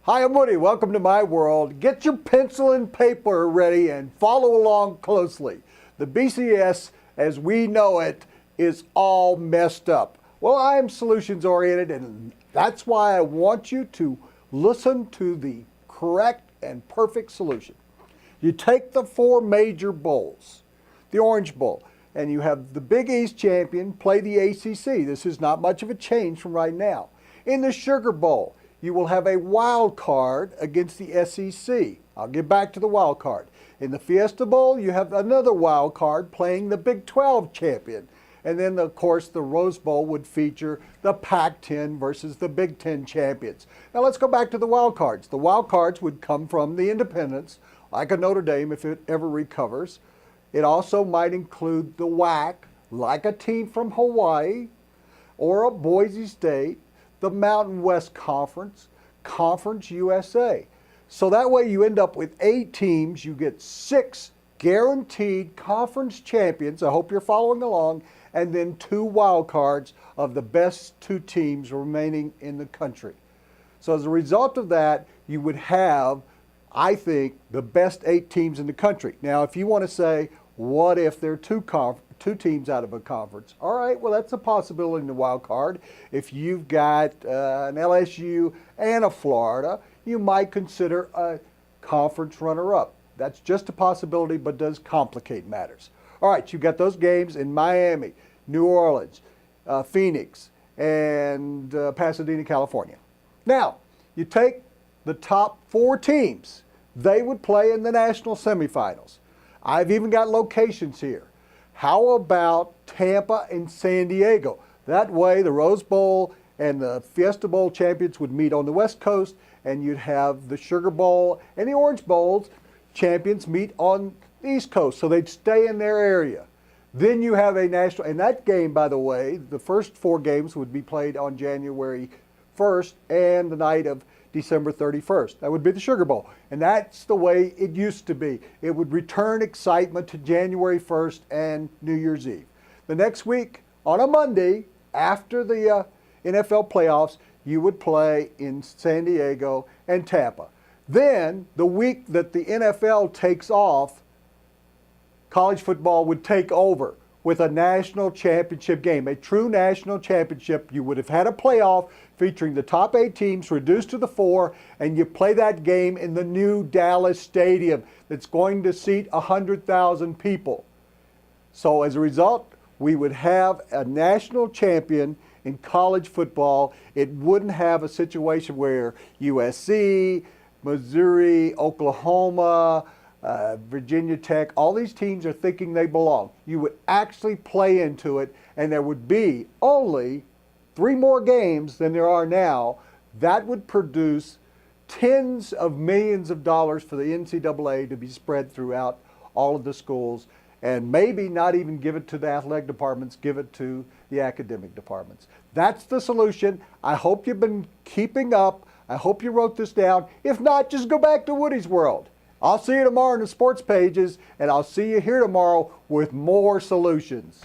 Hi, I'm Woody. Welcome to my world. Get your pencil and paper ready and follow along closely. The BCS, as we know it, is all messed up. Well, I am solutions oriented, and that's why I want you to listen to the correct and perfect solution. You take the four major bowls, the Orange Bowl, and you have the Big East champion play the ACC. This is not much of a change from right now. In the Sugar Bowl, you will have a wild card against the SEC. I'll get back to the wild card. In the Fiesta Bowl, you have another wild card playing the Big 12 champion. And then, of course, the Rose Bowl would feature the Pac-10 versus the Big 10 champions. Now let's go back to the wild cards. The wild cards would come from the independents, like a Notre Dame if it ever recovers. It also might include the WAC, like a team from Hawaii or a Boise State, the Mountain West Conference, Conference USA. So that way you end up with 8 teams. You get 6 guaranteed conference champions. I hope you're following along. And then 2 wild cards of the best 2 teams remaining in the country. So as a result of that, you would have, I think, the best 8 teams in the country. Now, if you want to say, what if there are 2 teams out of a conference? All right, well, that's a possibility in the wild card. If you've got an LSU and a Florida, you might consider a conference runner-up. That's just a possibility, but does complicate matters. All right, you've got those games in Miami, New Orleans, Phoenix, and Pasadena, California. Now, you take the top 4 teams. They would play in the national semifinals. I've even got locations here. How about Tampa and San Diego? That way, the Rose Bowl and the Fiesta Bowl champions would meet on the West Coast, and you'd have the Sugar Bowl and the Orange Bowls champions meet on the East Coast, so they'd stay in their area. Then you have a national, and that game, by the way, the first 4 games would be played on January 1st and the night of December 31st. That would be the Sugar Bowl. And that's the way it used to be. It would return excitement to January 1st and New Year's Eve. The next week, on a Monday, after the NFL playoffs, you would play in San Diego and Tampa. Then, the week that the NFL takes off, college football would take over with a national championship game, a true national championship. You would have had a playoff featuring the top 8 teams reduced to the 4, and you play that game in the new Dallas Stadium that's going to seat 100,000 people. So as a result, we would have a national champion in college football. It wouldn't have a situation where USC, Missouri, Oklahoma, Virginia Tech, all these teams are thinking they belong. You would actually play into it, and there would be only 3 more games than there are now. That would produce tens of millions of dollars for the NCAA to be spread throughout all of the schools, and maybe not even give it to the athletic departments, give it to the academic departments. That's the solution. I hope you've been keeping up. I hope you wrote this down. If not, just go back to Woody's World. I'll see you tomorrow in the sports pages, and I'll see you here tomorrow with more solutions.